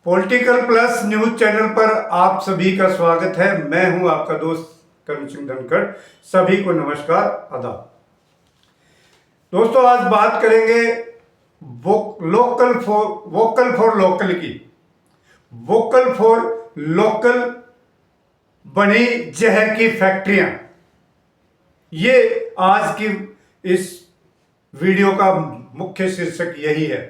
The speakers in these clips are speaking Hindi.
पॉलिटिकल प्लस न्यूज चैनल पर आप सभी का स्वागत है। मैं हूं आपका दोस्त करण सिंह धनखड़। सभी को नमस्कार, आदाब। दोस्तों, आज बात करेंगे वोकल फॉर लोकल की। वोकल फॉर लोकल बनी जहर की फैक्ट्रियां, ये आज की इस वीडियो का मुख्य शीर्षक यही है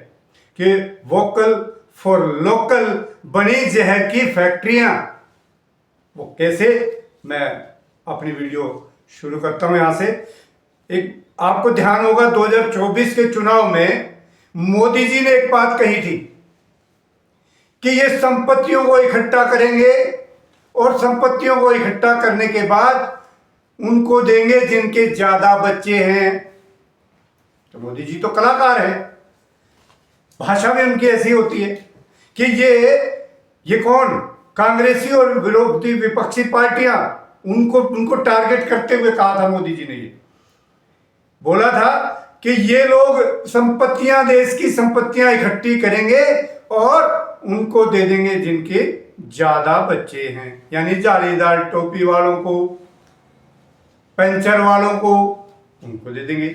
कि वोकल फॉर लोकल बनी जहर की फैक्ट्रियां। वो कैसे, मैं अपनी वीडियो शुरू करता हूं यहां से। एक आपको ध्यान होगा 2024 के चुनाव में मोदी जी ने एक बात कही थी कि ये संपत्तियों को इकट्ठा करेंगे और संपत्तियों को इकट्ठा करने के बाद उनको देंगे जिनके ज्यादा बच्चे हैं। तो मोदी जी तो कलाकार हैं, भाषा में उनकी ऐसी होती है कि ये कौन, कांग्रेसी और विरोधी विपक्षी पार्टियां, उनको टारगेट करते हुए कहा था मोदी जी ने। ये बोला था कि ये लोग संपत्तियां, देश की संपत्तियां इकट्ठी करेंगे और उनको दे देंगे जिनके ज्यादा बच्चे हैं, यानी जालीदार टोपी वालों को, पेंशन वालों को, उनको दे देंगे।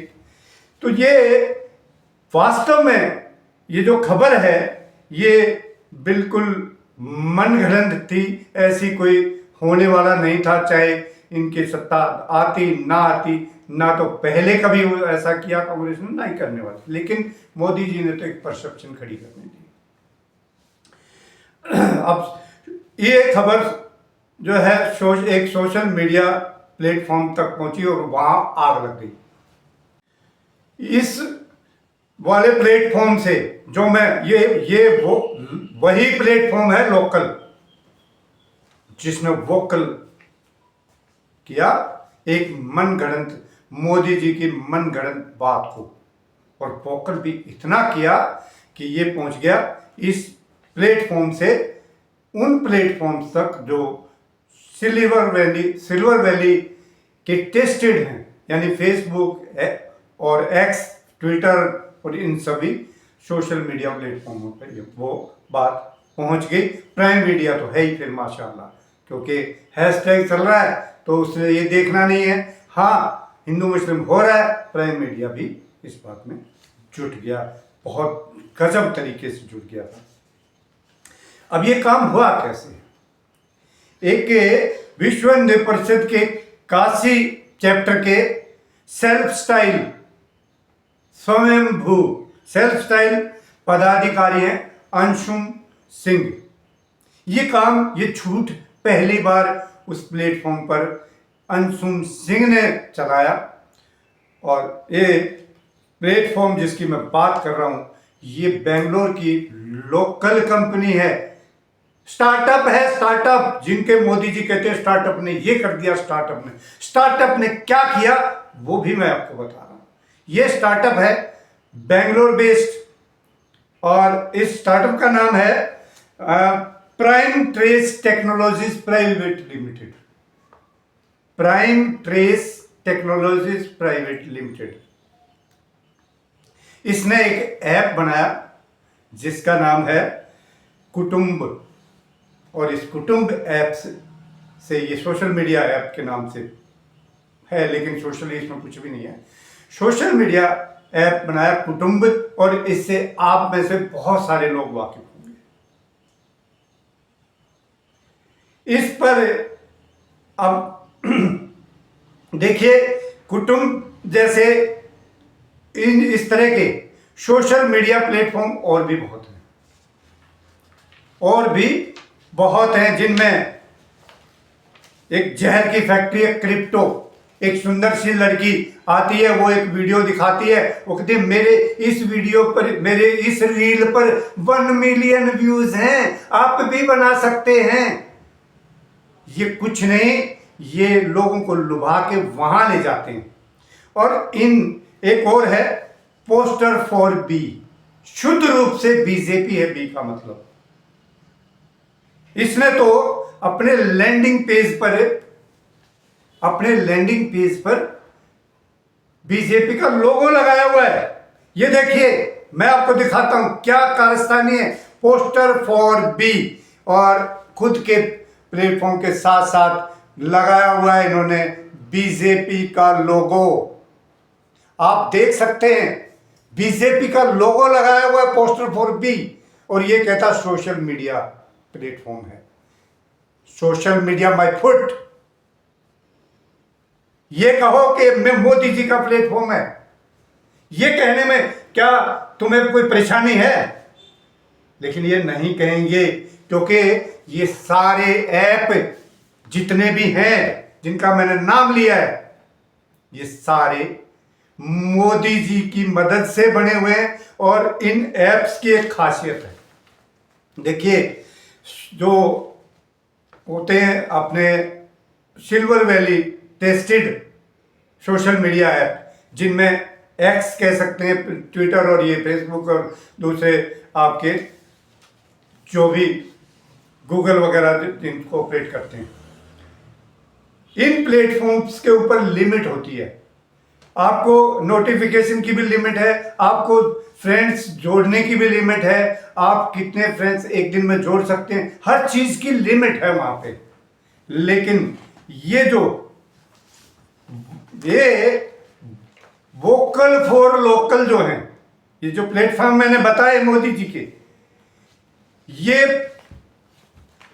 तो ये वास्तव में ये जो खबर है ये बिल्कुल मनगढ़ंत थी। ऐसी कोई होने वाला नहीं था, चाहे इनकी सत्ता आती ना आती, ना तो पहले कभी ऐसा किया कांग्रेस ने, ना ही करने वाला। लेकिन मोदी जी ने तो एक परसेप्शन खड़ी करने दी। अब ये खबर जो है एक सोशल मीडिया प्लेटफॉर्म तक पहुंची और वहां आग लग गई। इस वाले प्लेटफॉर्म से जो मैं वही प्लेटफॉर्म है लोकल, जिसने वोकल किया एक मनगढ़ंत, मोदी जी की मनगढ़ंत बात को, और वोकल भी इतना किया कि ये पहुंच गया इस प्लेटफॉर्म से उन प्लेटफॉर्म्स तक जो सिल्वर वैली के टेस्टेड हैं, यानी फेसबुक और एक्स, ट्विटर और इन सभी सोशल मीडिया प्लेटफॉर्मों पर वो बात पहुंच गई। प्राइम मीडिया तो है ही फिर माशाल्लाह, क्योंकि हैशटैग चल रहा है तो उसने ये देखना नहीं है, हाँ हिंदू मुस्लिम हो रहा है, प्राइम मीडिया भी इस बात में जुट गया, बहुत गजब तरीके से जुट गया था। अब ये काम हुआ कैसे? एक विश्व हिंदू परिषद के काशी चैप्टर के स्वयंभू सेल्फ स्टाइल पदाधिकारी हैं अंशुम सिंह। ये छूट पहली बार उस प्लेटफॉर्म पर अंशुम सिंह ने चलाया। और ये प्लेटफॉर्म जिसकी मैं बात कर रहा हूं, ये बेंगलोर की लोकल कंपनी है, स्टार्टअप है। स्टार्टअप जिनके मोदी जी कहते हैं स्टार्टअप ने ये कर दिया, स्टार्टअप ने क्या किया वो भी मैं आपको बता रहा हूं। ये स्टार्टअप है बेंगलोर बेस्ड, और इस स्टार्टअप का नाम है prime trace technologies private limited. Prime trace technologies private limited. इसने एक ऐप बनाया जिसका नाम है कुटुंब, और इस कुटुंब ऐप से ये सोशल मीडिया ऐप के नाम से है, लेकिन सोशली इसमें कुछ भी नहीं है। सोशल मीडिया ऐप बनाया कुटुंब, और इससे आप में से बहुत सारे लोग वाकिफ होंगे। इस पर अब देखिए, कुटुंब जैसे इस तरह के सोशल मीडिया प्लेटफॉर्म और भी बहुत हैं, जिनमें एक जहर की फैक्ट्री है क्रिप्टो। एक सुंदर सी लड़की आती है, वो एक वीडियो दिखाती है, वो कहती है मेरे इस रील पर 1 मिलियन व्यूज हैं, आप भी बना सकते हैं। ये कुछ नहीं, ये लोगों को लुभा के वहां ले जाते हैं। और एक और है पोस्टर फॉर बी, शुद्ध रूप से बीजेपी है बी का मतलब। इसने तो अपने लैंडिंग पेज पर बीजेपी का लोगो लगाया हुआ है। ये देखिए, मैं आपको दिखाता हूं क्या कारस्तानी है। पोस्टर फॉर बी, और खुद के प्लेटफॉर्म के साथ साथ लगाया हुआ है इन्होंने बीजेपी का लोगो। आप देख सकते हैं बीजेपी का लोगो लगाया हुआ है पोस्टर फॉर बी, और ये कहता सोशल मीडिया प्लेटफॉर्म है, सोशल मीडिया माय फुट। ये कहो कि मैं मोदी जी का प्लेटफॉर्म है, ये कहने में क्या तुम्हें कोई परेशानी है? लेकिन ये नहीं कहेंगे क्योंकि ये सारे ऐप जितने भी हैं जिनका मैंने नाम लिया है, ये सारे मोदी जी की मदद से बने हुए हैं। और इन ऐप्स की एक खासियत है, देखिए जो होते हैं अपने silver valley tested social media app, जिनमें एक्स कह सकते हैं, ट्विटर और ये फेसबुक और दूसरे आपके जो भी गूगल वगैरह जिनको ऑपरेट करते हैं, इन प्लेटफॉर्म्स के ऊपर लिमिट होती है। आपको नोटिफिकेशन की भी लिमिट है, आपको फ्रेंड्स जोड़ने की भी लिमिट है, आप कितने फ्रेंड्स एक दिन में जोड़ सकते हैं, हर चीज की लिमिट है वहां पे। लेकिन ये वोकल फॉर लोकल जो है, ये जो प्लेटफॉर्म मैंने बताए मोदी जी के, ये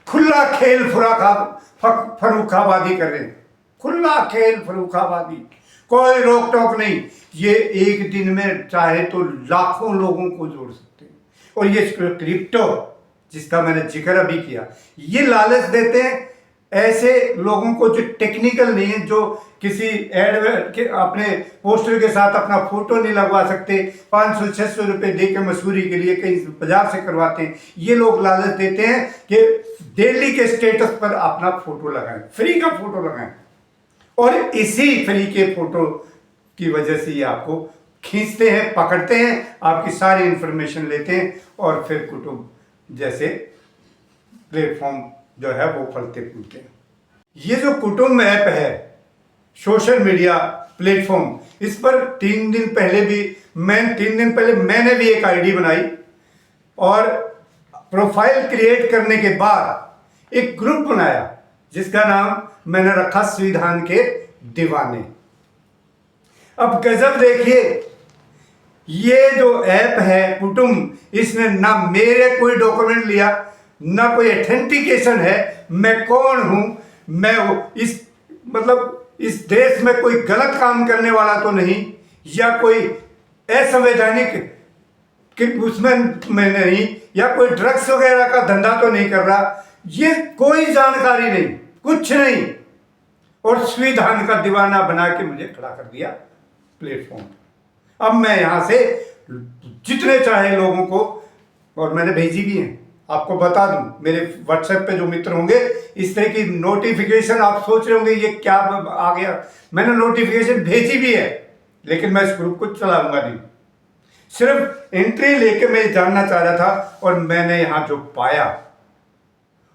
खुला खेल फर्रुखाबादी कर रहे हैं, खुला खेल फर्रुखाबादी, कोई रोक टोक नहीं। ये एक दिन में चाहे तो लाखों लोगों को जोड़ सकते हैं। और ये क्रिप्टो जिसका मैंने जिक्र अभी किया, ये लालच देते हैं ऐसे लोगों को जो टेक्निकल नहीं है, जो किसी एड के अपने पोस्टर के साथ अपना फोटो नहीं लगवा सकते, 500-600 रुपए दे के मसूरी के लिए कहीं बाजार से करवाते हैं। ये लोग लालच देते हैं कि डेली के स्टेटस पर अपना फोटो लगाएं, फ्री का फोटो लगाएं, और इसी फ्री के फोटो की वजह से ये आपको खींचते हैं, पकड़ते हैं, आपकी सारी इंफॉर्मेशन लेते हैं, और फिर कुटुंब जैसे प्लेटफॉर्म जो है वो फलते फूलते हैं। ये जो कुटुंब ऐप है, सोशल मीडिया प्लेटफॉर्म, इस पर 3 दिन पहले मैंने भी एक आईडी बनाई, और प्रोफाइल क्रिएट करने के बाद एक ग्रुप बनाया जिसका नाम मैंने रखा संविधान के दीवाने। अब गजब देखिए, ये जो ऐप है कुटुंब, इसने ना मेरे कोई डॉक्यूमेंट लिया, ना कोई ऑथेंटिकेशन है, मैं कौन हूं, मैं इस देश में कोई गलत काम करने वाला तो नहीं, या कोई असंवैधानिक कि उसमें मैं नहीं, या कोई ड्रग्स वगैरह का धंधा तो नहीं कर रहा, ये कोई जानकारी नहीं, कुछ नहीं। और संविधान का दीवाना बना के मुझे खड़ा कर दिया प्लेटफॉर्म। अब मैं यहां से जितने चाहे लोगों को, और मैंने भेजी भी है, आपको बता दूं, मेरे व्हाट्सएप पे जो मित्र होंगे, इस तरह की नोटिफिकेशन आप सोच रहे होंगे ये क्या आ गया, मैंने नोटिफिकेशन भेजी भी है, लेकिन मैं इस ग्रुप को चलाऊंगा नहीं। सिर्फ एंट्री लेके मैं जानना चाह रहा था, और मैंने यहां जो पाया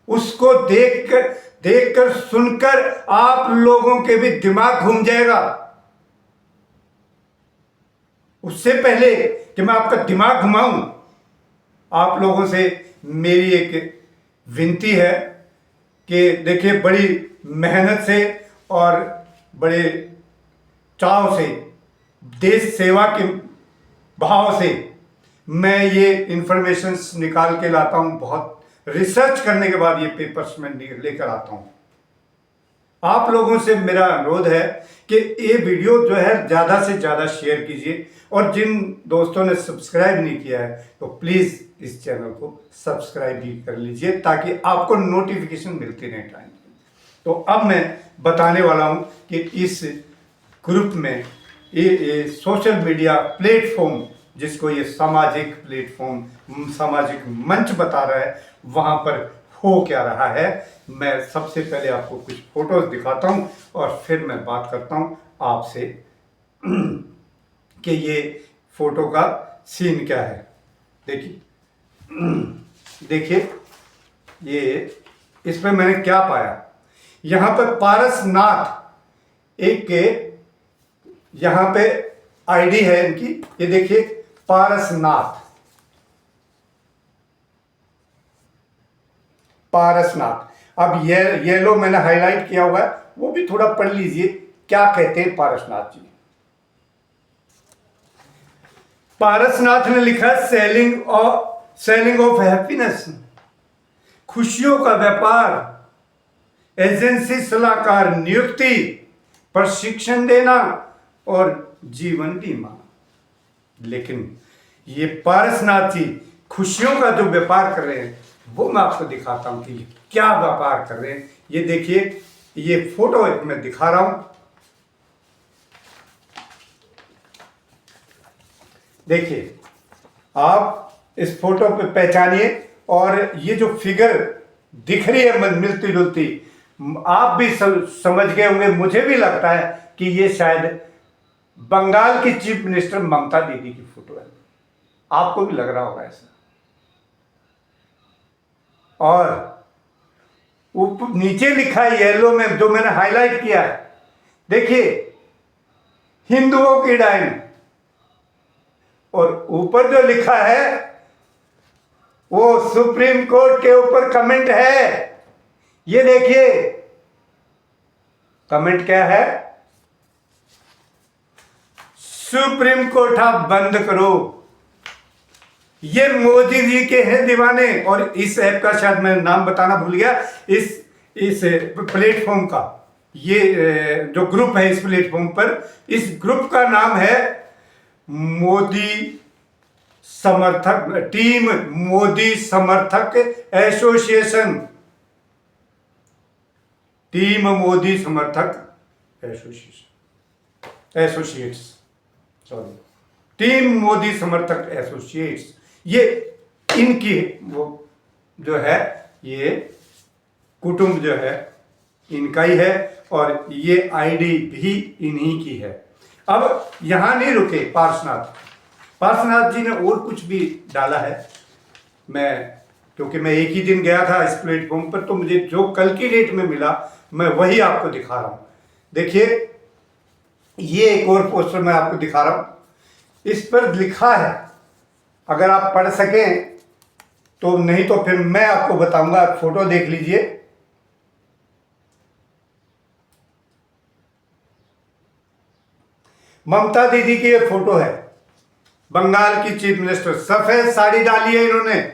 उसको देखकर सुनकर आप लोगों के भी दिमाग घूम जाएगा। उससे पहले कि मैं आपका दिमाग घुमाऊं, आप लोगों से मेरी एक विनती है कि देखिए, बड़ी मेहनत से और बड़े चाव से, देश सेवा के भाव से मैं ये इंफॉर्मेशन निकाल के लाता हूं, बहुत रिसर्च करने के बाद ये पेपर्स में लेकर आता हूं। आप लोगों से मेरा अनुरोध है कि ये वीडियो जो है ज़्यादा से ज़्यादा शेयर कीजिए, और जिन दोस्तों ने सब्सक्राइब नहीं किया है तो प्लीज़ इस चैनल को सब्सक्राइब भी कर लीजिए, ताकि आपको नोटिफिकेशन मिलती रहे टाइम। तो अब मैं बताने वाला हूं कि इस ग्रुप में ये सोशल मीडिया प्लेटफॉर्म, जिसको ये सामाजिक प्लेटफॉर्म, सामाजिक मंच बता रहा है, वहाँ पर हो क्या रहा है। मैं सबसे पहले आपको कुछ फोटोज दिखाता हूँ, और फिर मैं बात करता हूँ आपसे कि ये फोटो का सीन क्या है। देखिए ये इस पे मैंने क्या पाया। यहाँ पे पारसनाथ एक के यहाँ पे आईडी है इनकी, ये देखिए पारसनाथ, पारसनाथ। अब ये येलो मैंने हाईलाइट किया हुआ है, वो भी थोड़ा पढ़ लीजिए क्या कहते हैं पारसनाथ जी। पारसनाथ ने लिखा सेलिंग ऑफ हैप्पीनेस, खुशियों का व्यापार, एजेंसी, सलाहकार नियुक्ति, प्रशिक्षण देना और जीवन बीमा। लेकिन ये पारसनाथ जी खुशियों का जो व्यापार कर रहे हैं वो मैं आपको दिखाता हूं कि क्या व्यापार कर रहे हैं। ये देखिए, ये फोटो मैं दिखा रहा हूं, देखिए आप इस फोटो पे पहचानिए। और ये जो फिगर दिख रही है मिलती जुलती, आप भी समझ गए होंगे, मुझे भी लगता है कि ये शायद बंगाल की चीफ मिनिस्टर ममता दीदी की फोटो है। आपको भी लग रहा होगा ऐसा। और ऊपर नीचे लिखा है येलो में, जो मैंने हाईलाइट किया है, देखिए हिंदुओं की डायन। और ऊपर जो लिखा है वो सुप्रीम कोर्ट के ऊपर कमेंट है। ये देखिए कमेंट क्या है, सुप्रीम कोर्ट आप बंद करो। ये मोदी जी के हैं दीवाने। और इस ऐप का शायद मैं नाम बताना भूल गया, इस प्लेटफॉर्म का, ये जो ग्रुप है इस प्लेटफॉर्म पर, इस ग्रुप का नाम है मोदी समर्थक टीम, मोदी समर्थक एसोसिएशन, टीम मोदी समर्थक एसोसिएट्स, सॉरी, टीम मोदी समर्थक एसोसिएट्स। ये इनकी वो जो है, ये कुटुंब जो है इनका ही है और ये आईडी भी इन्हीं की है। अब यहां नहीं रुके पार्श्वनाथ जी ने और कुछ भी डाला है। क्योंकि मैं एक ही दिन गया था इस प्लेटफॉर्म पर, तो मुझे जो कल की डेट में मिला मैं वही आपको दिखा रहा हूं। देखिए ये एक और पोस्टर मैं आपको दिखा रहा हूं, इस पर लिखा है, अगर आप पढ़ सकें तो, नहीं तो फिर मैं आपको बताऊंगा। फोटो देख लीजिए, ममता दीदी की ये फोटो है, बंगाल की चीफ मिनिस्टर, सफेद साड़ी डाली है इन्होंने।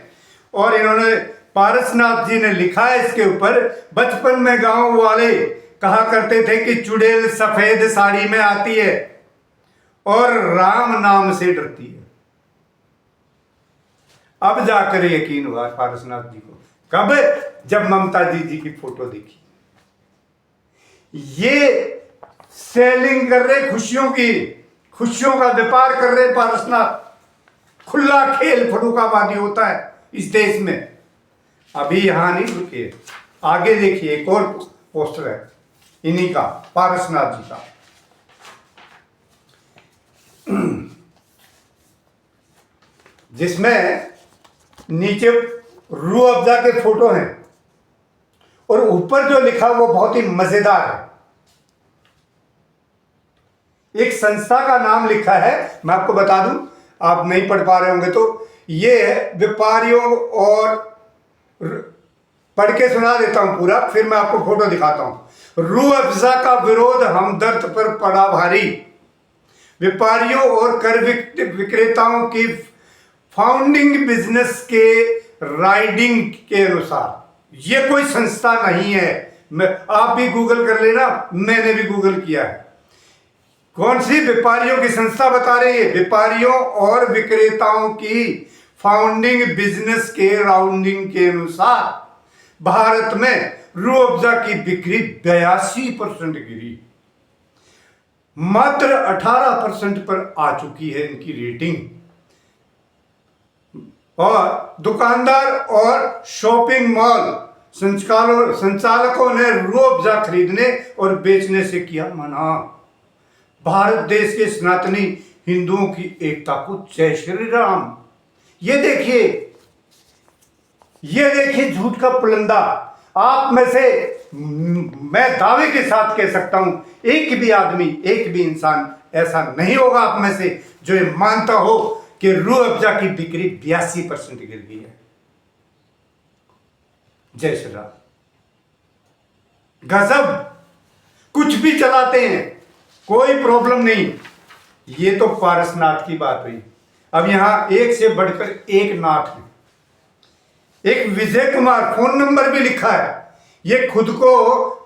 और इन्होंने, पारसनाथ जी ने लिखा है इसके ऊपर, बचपन में गांव वाले कहा करते थे कि चुड़ैल सफेद साड़ी में आती है और राम नाम से डरती है। अब जाकर यकीन हुआ पारसनाथ जी को, कब? जब ममता दीदी की फोटो देखी। ये सेलिंग कर रहे खुशियों की, खुशियों का व्यापार कर रहे पारसनाथ। खुला खेल फड़ूकाबाजी होता है इस देश में। अभी यहां नहीं रुके, आगे देखिए एक और पोस्टर है इन्हीं का, पारसनाथ जी का। जिसमें नीचे रूह अफ़ज़ा के फोटो हैं और ऊपर जो लिखा वो बहुत ही मजेदार है। एक संस्था का नाम लिखा है, मैं आपको बता दूं, आप नहीं पढ़ पा रहे होंगे तो। ये है व्यापारियों, और पढ़ के सुना देता हूं पूरा, फिर मैं आपको फोटो दिखाता हूं। रूह अफ़ज़ा का विरोध हमदर्द पर पड़ा भारी, व्यापारियों और कर विक्रेताओं की फाउंडिंग बिजनेस के राइडिंग के अनुसार। ये कोई संस्था नहीं है, आप भी गूगल कर लेना, मैंने भी गूगल किया है। कौन सी व्यापारियों की संस्था बता रही है? व्यापारियों और विक्रेताओं की फाउंडिंग बिजनेस के राउंडिंग के अनुसार भारत में रूह अफ़ज़ा की बिक्री 82% गिरी, मात्र 18% पर आ चुकी है इनकी रेटिंग। और दुकानदार और शॉपिंग मॉल संचालकों ने रूह अफ़ज़ा खरीदने और बेचने से किया मना। भारत देश के सनातनी हिंदुओं की एकता को जय श्री राम। ये देखिए झूठ का पुलंदा। आप में से मैं दावे के साथ कह सकता हूं, एक भी आदमी, एक भी इंसान ऐसा नहीं होगा आप में से जो ये मानता हो कि रूह अफ़ज़ा की बिक्री 82% गिर गई है। जय श्री राम। गजब, कुछ भी चलाते हैं, कोई प्रॉब्लम नहीं। ये तो पारसनाथ की बात हुई। अब यहां एक से बढ़कर एक नाथ है। एक विजय कुमार, फोन नंबर भी लिखा है। ये खुद को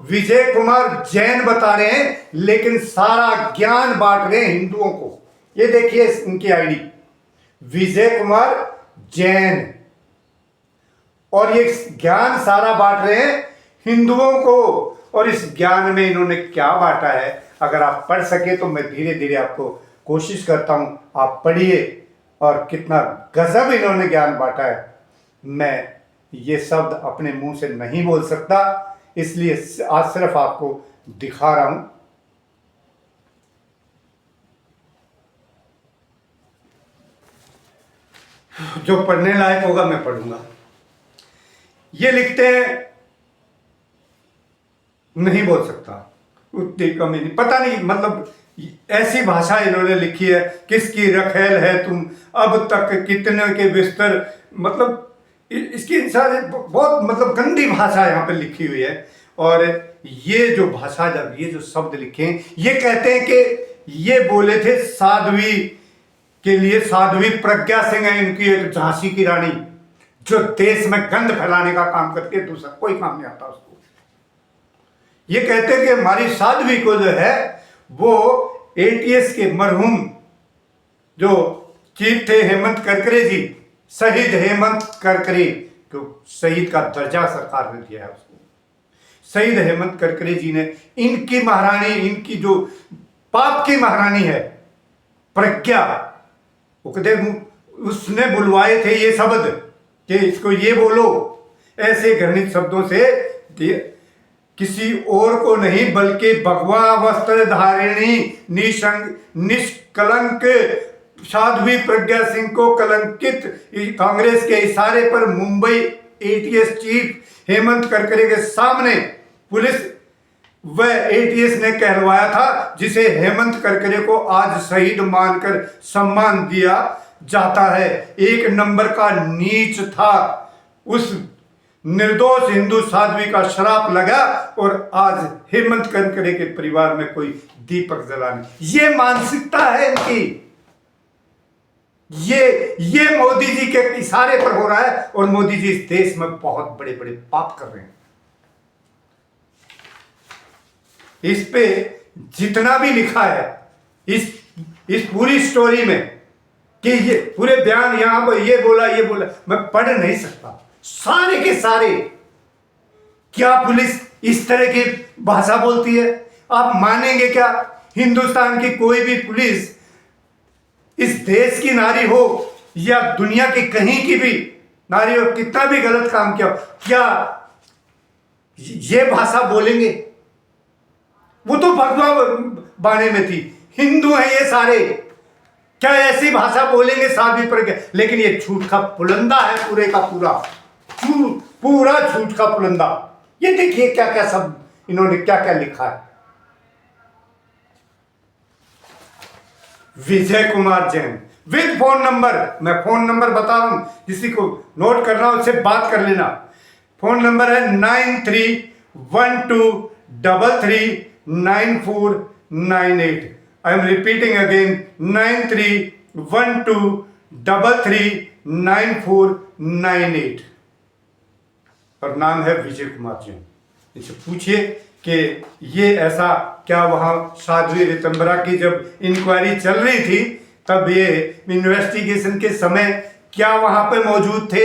विजय कुमार जैन बता रहे हैं, लेकिन सारा ज्ञान बांट रहे हैं हिंदुओं को। ये देखिए इनकी आईडी, विजय कुमार जैन, और ये ज्ञान सारा बांट रहे हैं हिंदुओं को। और इस ज्ञान में इन्होंने क्या बांटा है, अगर आप पढ़ सके तो मैं धीरे धीरे आपको कोशिश करता हूं, आप पढ़िए। और कितना गजब इन्होंने ज्ञान बांटा है। मैं ये शब्द अपने मुंह से नहीं बोल सकता, इसलिए आज सिर्फ आपको दिखा रहा हूं। जो पढ़ने लायक होगा मैं पढ़ूंगा। ये लिखते हैं, नहीं बोल सकता, उतनी कमी नहीं, पता नहीं, मतलब ऐसी भाषा इन्होंने लिखी है। किसकी रखेल है तुम, अब तक कितने के बिस्तर, मतलब इसकी सारी बहुत मतलब गंदी भाषा यहाँ पे लिखी हुई है। और ये जो भाषा, जब ये जो शब्द लिखे हैं, ये कहते हैं कि ये बोले थे साध्वी के लिए। साध्वी प्रज्ञा सिंह है इनकी एक झांसी की रानी, जो देश में गंध फैलाने का काम करती है, दूसरा कोई काम नहीं आता उसको। ये कहते हैं कि हमारी साध्वी को जो है वो एटीएस के मरहूम जो चीफ थे हेमंत करकरे जी, शहीद हेमंत करकरे, तो शहीद का दर्जा सरकार ने दिया है उसको। शहीद हेमंत करकरे जी ने इनकी महारानी, इनकी जो पाप की महारानी है प्रज्ञा, उसने बुलवाए थे ये शब्द कि इसको ये बोलो, ऐसे घृणित शब्दों से, किसी और को नहीं बल्कि भगवा वस्त्र धारिणी निष्कलंक साध्वी प्रज्ञा सिंह को कलंकित कांग्रेस के इशारे पर मुंबई एटीएस चीफ हेमंत करकरे के सामने पुलिस व एटीएस ने कहलवाया था, जिसे हेमंत करकरे को आज शहीद मानकर सम्मान दिया जाता है। एक नंबर का नीच था। उस निर्दोष हिंदू साध्वी का श्राप लगा और आज हेमंत करकरे के परिवार में कोई दीपक जलाने। ये मानसिकता है इनकी। ये मोदी जी के इशारे पर हो रहा है, और मोदी जी इस देश में बहुत बड़े बड़े पाप कर रहे हैं। इस पे जितना भी लिखा है इस पूरी स्टोरी में, कि ये पूरे बयान यहां पर ये बोला, मैं पढ़ नहीं सकता सारे के सारे। क्या पुलिस इस तरह की भाषा बोलती है? आप मानेंगे क्या? हिंदुस्तान की कोई भी पुलिस, इस देश की नारी हो या दुनिया की कहीं की भी नारी हो, कितना भी गलत काम किया, क्या ये भाषा बोलेंगे? वो तो भगवा बाणे में थी, हिंदू हैं ये सारे, क्या ऐसी भाषा बोलेंगे साध्वी प्रज्ञा? लेकिन ये झूठ का पुलंदा है, पूरे का पूरा झूठ का पुलंदा। ये देखिए क्या क्या सब इन्होंने क्या क्या लिखा है। Vijay Kumar Jain with phone number, मैं फोन नंबर बता रहा हूं, किसी को नोट करना उससे बात कर लेना। फोन नंबर है 9312339498। I am repeating again 9312339498। और नाम है विजय कुमार जैन। इनसे पूछिए कि ये ऐसा क्या, वहाँ साध्वी ऋतंबरा की जब इंक्वायरी चल रही थी तब ये इन्वेस्टिगेशन के समय क्या वहां पे मौजूद थे?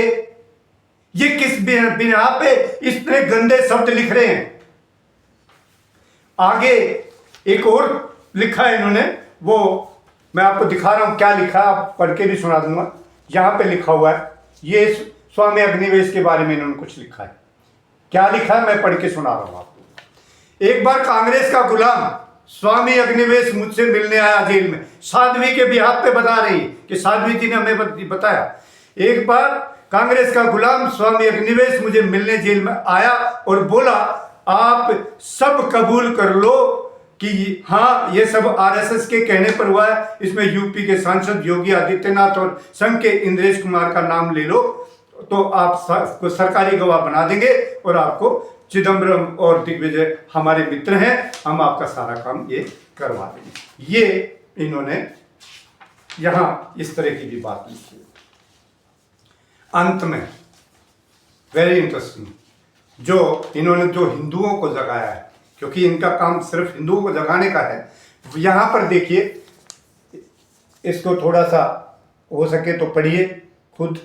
ये किस बिना पे इतने गंदे शब्द लिख रहे हैं? आगे एक और लिखा है इन्होंने, वो मैं आपको दिखा रहा हूं क्या लिखा, आप पढ़ के भी सुना दूंगा। यहां पे लिखा हुआ है, ये स्वामी अग्निवेश के बारे में इन्होंने कुछ लिखा है। क्या लिखा है मैं पढ़ के सुना रहा हूं आपको। एक बार कांग्रेस का गुलाम स्वामी अग्निवेश मुझसे मिलने आया जेल में। साध्वी के बिहाफ पे बता रही कि साध्वी जी ने हमें बताया। एक बार कांग्रेस का गुलाम स्वामी अग्निवेश मुझे मिलने जेल में आया और बोला, आप सब कबूल कर लो कि हाँ ये सब आरएसएस के कहने पर हुआ है। इसमें यूपी के सांसद योगी आदित्यनाथ और संघ के इंद्रेश कुमार का नाम ले लो तो आप को सरकारी गवाह बना देंगे और आपको चिदम्बरम और दिग्विजय हमारे मित्र हैं, हम आपका सारा काम ये करवा देंगे। ये इन्होंने यहां इस तरह की भी बात लिखी है। अंत में वेरी इंटरेस्टिंग, जो इन्होंने जो हिंदुओं को जगाया है, क्योंकि इनका काम सिर्फ हिंदुओं को जगाने का है। यहां पर देखिए, इसको थोड़ा सा हो सके तो पढ़िए खुद।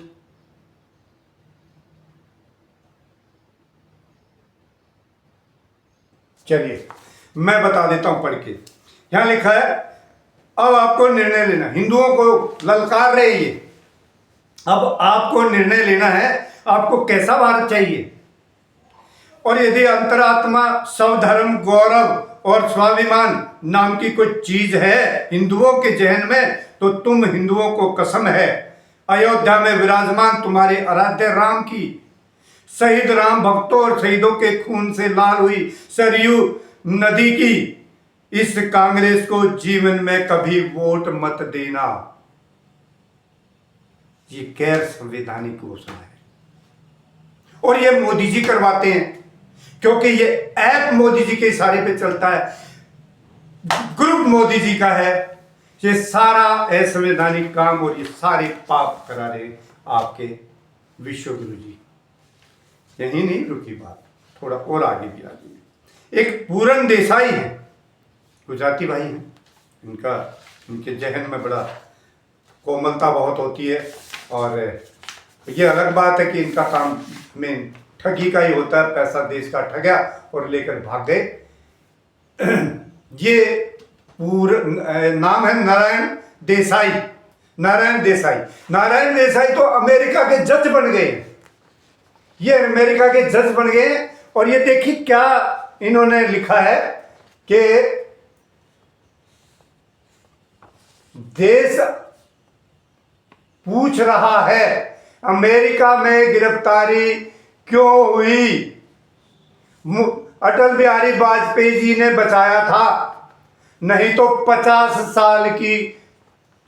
चलिए मैं बता देता हूं पढ़ के। यहां लिखा है, अब आपको निर्णय लेना, हिंदुओं को ललकार रहे ये, अब आपको निर्णय लेना है, आपको कैसा भारत चाहिए। और यदि अंतरात्मा, स्वधर्म, गौरव और स्वाभिमान नाम की कोई चीज है हिंदुओं के जहन में, तो तुम हिंदुओं को कसम है अयोध्या में विराजमान तुम्हारे आराध्य राम की, शहीद राम भक्तों और शहीदों के खून से लाल हुई सरयू नदी की, इस कांग्रेस को जीवन में कभी वोट मत देना। ये गैर संवैधानिक घोषणा है और ये मोदी जी करवाते हैं, क्योंकि ये ऐप मोदी जी के इशारे पे चलता है, ग्रुप मोदी जी का है। ये सारा असंवैधानिक काम और ये सारे पाप करा रहे आपके विश्व गुरु जी। यही नहीं रुकी बात, थोड़ा और आगे भी आगे। एक पूरन देसाई है, गुजराती भाई हैं, इनके जहन में बड़ा कोमलता बहुत होती है। और ये अलग बात है कि इनका काम में ठगी का ही होता है, पैसा देश का ठगा और लेकर भाग गए। ये नाम है नारायण देसाई। नारायण देसाई तो अमेरिका के जज बन गए। ये अमेरिका के जज बन गए और ये देखिए क्या इन्होंने लिखा है कि देश पूछ रहा है अमेरिका में गिरफ्तारी क्यों हुई, अटल बिहारी वाजपेयी जी ने बचाया था, नहीं तो 50 साल की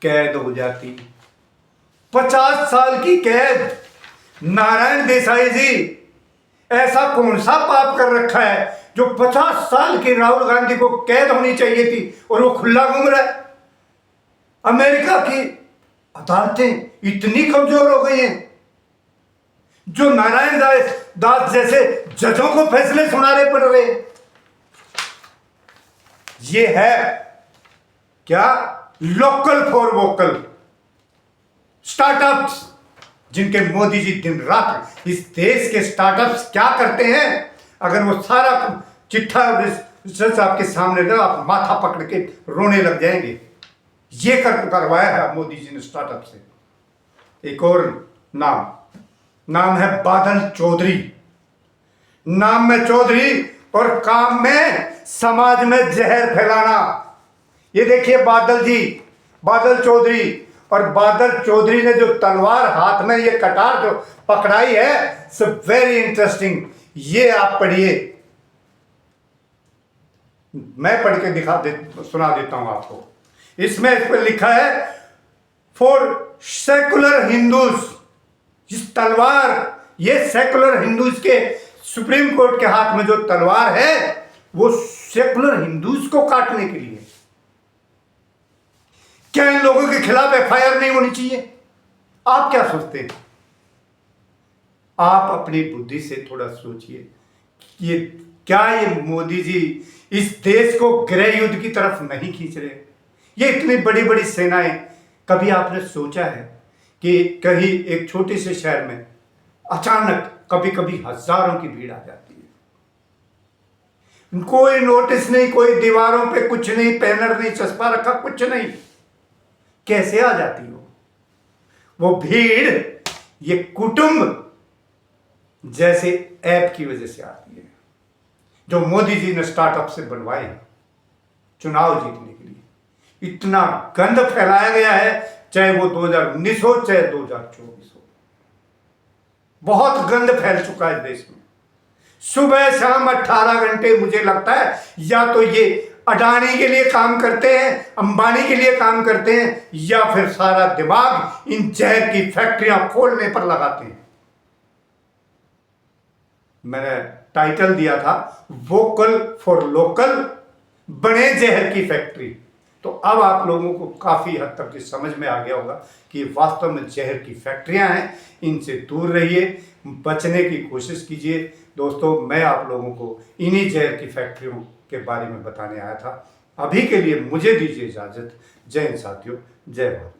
कैद हो जाती। 50 साल की कैद। नारायण देसाई जी, ऐसा कौन सा पाप कर रखा है जो 50 साल की राहुल गांधी को कैद होनी चाहिए थी और वो खुला घूम रहा है। अमेरिका की अदालतें इतनी कमजोर हो गई हैं, जो नारायण दास जैसे जजों को फैसले सुनाने पड़ रहे हैं। ये है क्या, लोकल फॉर वोकल स्टार्टअप्स, जिनके मोदी जी दिन रात इस देश के स्टार्टअप्स क्या करते हैं, अगर वो सारा चिट्ठा रिसर्च आपके सामने रहे, आप माथा पकड़ के रोने लग जाएंगे। ये करवाया है मोदी जी ने स्टार्टअप से। एक और नाम है बादल चौधरी। नाम में चौधरी और काम में समाज में जहर फैलाना। ये देखिए बादल चौधरी, और बादल चौधरी ने जो तलवार हाथ में ये कटार जो पकड़ाई है, सब वेरी इंटरेस्टिंग। ये आप पढ़िए, मैं पढ़ के सुना देता हूं आपको। इसमें इस पर लिखा है, फॉर सेकुलर हिंदूज। इस तलवार, ये सेकुलर हिंदूज के सुप्रीम कोर्ट के हाथ में जो तलवार है, वो सेकुलर हिंदूज को काटने के लिए। क्या इन लोगों के खिलाफ एफआईआर नहीं होनी चाहिए? आप क्या सोचते हैं? आप अपनी बुद्धि से थोड़ा सोचिए, ये क्या ये मोदी जी इस देश को गृह युद्ध की तरफ नहीं खींच रहे? ये इतनी बड़ी बड़ी सेनाएं, कभी आपने सोचा है कि कहीं एक छोटे से शहर में अचानक कभी कभी हजारों की भीड़ आ जाती है, कोई नोटिस नहीं, कोई दीवारों पे कुछ नहीं, बैनर नहीं चस्पा रखा, कुछ नहीं, कैसे आ जाती हो वो भीड़? ये कुटुंब जैसे ऐप की वजह से आती है, जो मोदी जी ने स्टार्टअप से बनवाए चुनाव जीतने के लिए। इतना गंद फैलाया गया है, चाहे वो 2019 हो चाहे 2024 हो, बहुत गंद फैल चुका है देश में। सुबह शाम 18 घंटे मुझे लगता है या तो ये अडानी के लिए काम करते हैं, अंबानी के लिए काम करते हैं, या फिर सारा दिमाग इन जहर की फैक्ट्रियां खोलने पर लगाते हैं। मैंने टाइटल दिया था वोकल फॉर लोकल, बने जहर की फैक्ट्री। तो अब आप लोगों को काफ़ी हद तक ये समझ में आ गया होगा कि वास्तव में जहर की फैक्ट्रियां हैं, इनसे दूर रहिए, बचने की कोशिश कीजिए। दोस्तों, मैं आप लोगों को इन्हीं जहर की फैक्ट्रियों के बारे में बताने आया था। अभी के लिए मुझे दीजिए इजाज़त। जय हिंद साथियों, जय भारत।